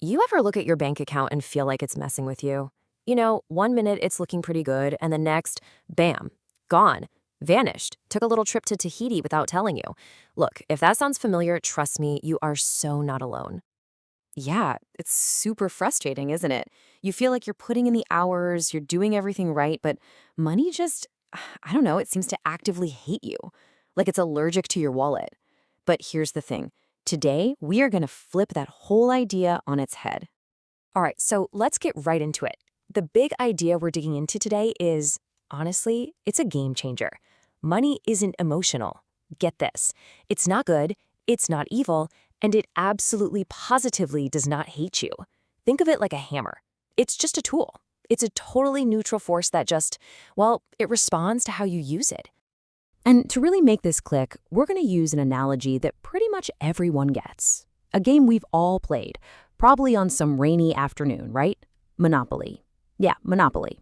You ever look at your bank account and feel like it's messing with you? One minute it's looking pretty good, and the next, bam, gone, vanished, took a little trip to Tahiti without telling you. Look, if that sounds familiar, trust me, you are so not alone. Yeah, it's super frustrating, isn't it? You feel like you're putting in the hours, you're doing everything right, but money just, I don't know, it seems to actively hate you, like it's allergic to your wallet. But here's the thing. Today, we are going to flip that whole idea on its head. All right, so let's get right into it. The big idea we're digging into today is, honestly, it's a game changer. Money isn't emotional. Get this. It's not good, it's not evil, and it absolutely positively does not hate you. Think of it like a hammer. It's just a tool. It's a totally neutral force that just, well, it responds to how you use it. And to really make this click, we're going to use an analogy that pretty much everyone gets. A game we've all played, probably on some rainy afternoon, right? Monopoly. Yeah, Monopoly.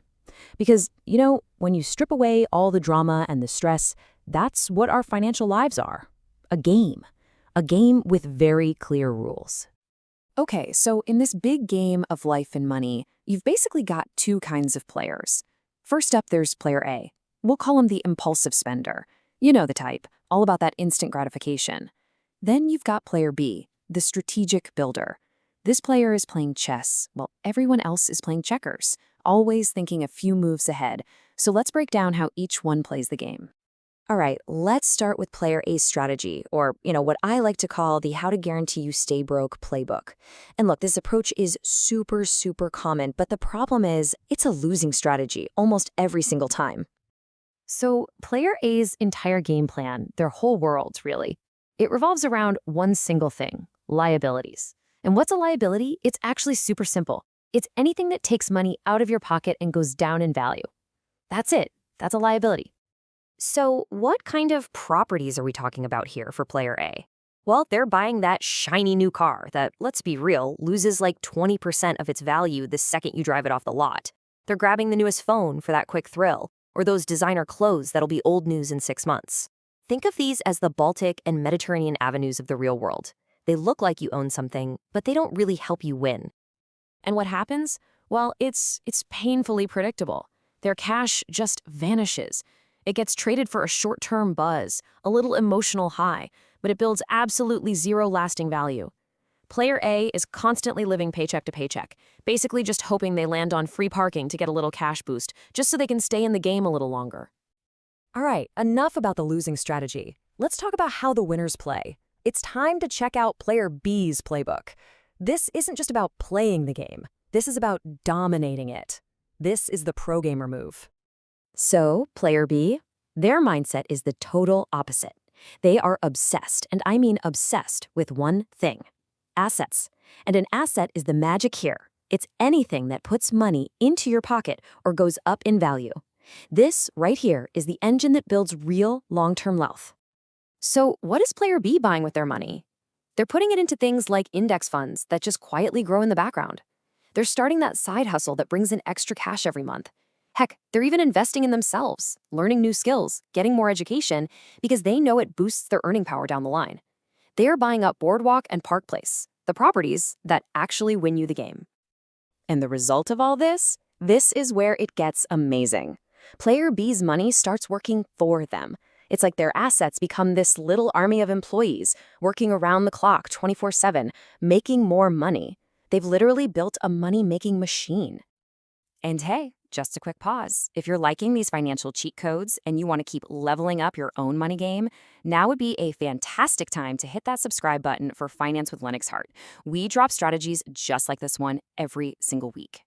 Because, when you strip away all the drama and the stress, that's what our financial lives are. A game. A game with very clear rules. Okay, so in this big game of life and money, you've basically got two kinds of players. First up, there's player A. We'll call him the impulsive spender. You know the type, all about that instant gratification. Then you've got player B, the strategic builder. This player is playing chess, while everyone else is playing checkers, always thinking a few moves ahead. So let's break down how each one plays the game. All right, let's start with player A's strategy, or, what I like to call the how to guarantee you stay broke playbook. And look, this approach is super, super common, but the problem is it's a losing strategy almost every single time. So player A's entire game plan, their whole world, really, it revolves around one single thing, liabilities. And what's a liability? It's actually super simple. It's anything that takes money out of your pocket and goes down in value. That's it. That's a liability. So what kind of properties are we talking about here for player A? Well, they're buying that shiny new car that, let's be real, loses like 20% of its value the second you drive it off the lot. They're grabbing the newest phone for that quick thrill, or those designer clothes that'll be old news in 6 months. Think of these as the Baltic and Mediterranean avenues of the real world. They look like you own something, but they don't really help you win. And what happens? Well, it's painfully predictable. Their cash just vanishes. It gets traded for a short-term buzz, a little emotional high, but it builds absolutely zero lasting value. Player A is constantly living paycheck to paycheck, basically just hoping they land on free parking to get a little cash boost, just so they can stay in the game a little longer. All right, enough about the losing strategy. Let's talk about how the winners play. It's time to check out player B's playbook. This isn't just about playing the game. This is about dominating it. This is the pro gamer move. So, player B, their mindset is the total opposite. They are obsessed, and I mean obsessed, with one thing: assets. And an asset is the magic here. It's anything that puts money into your pocket or goes up in value. This right here is the engine that builds real long-term wealth. So what is player B buying with their money? They're putting it into things like index funds that just quietly grow in the background. They're starting that side hustle that brings in extra cash every month. Heck, they're even investing in themselves, learning new skills, getting more education, because they know it boosts their earning power down the line. They are buying up Boardwalk and Park Place, the properties that actually win you the game. And the result of all this? This is where it gets amazing. Player B's money starts working for them. It's like their assets become this little army of employees, working around the clock 24/7, making more money. They've literally built a money-making machine. And hey, just a quick pause. If you're liking these financial cheat codes and you want to keep leveling up your own money game, now would be a fantastic time to hit that subscribe button for Finance with Lennox Hart. We drop strategies just like this one every single week.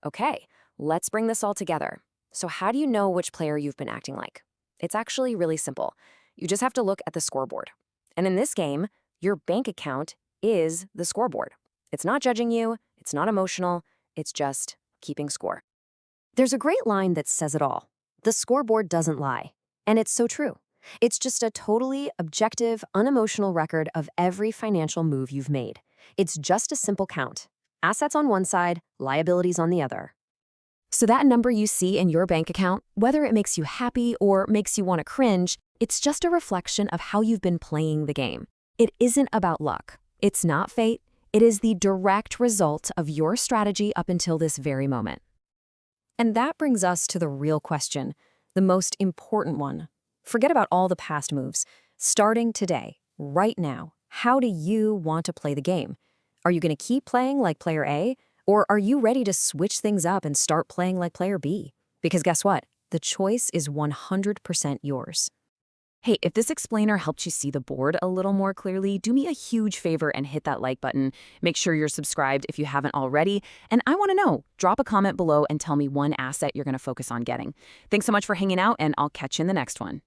Okay, let's bring this all together. So how do you know which player you've been acting like? It's actually really simple. You just have to look at the scoreboard. And in this game, your bank account is the scoreboard. It's not judging you, it's not emotional, it's just keeping score. There's a great line that says it all. The scoreboard doesn't lie. And it's so true. It's just a totally objective, unemotional record of every financial move you've made. It's just a simple count. Assets on one side, liabilities on the other. So that number you see in your bank account, whether it makes you happy or makes you want to cringe, it's just a reflection of how you've been playing the game. It isn't about luck. It's not fate. It is the direct result of your strategy up until this very moment. And that brings us to the real question, the most important one. Forget about all the past moves. Starting today, right now, how do you want to play the game? Are you going to keep playing like player A, or are you ready to switch things up and start playing like player B? Because guess what? The choice is 100% yours. Hey, if this explainer helped you see the board a little more clearly, do me a huge favor and hit that like button. Make sure you're subscribed if you haven't already. And I want to know, drop a comment below and tell me one asset you're going to focus on getting. Thanks so much for hanging out, and I'll catch you in the next one.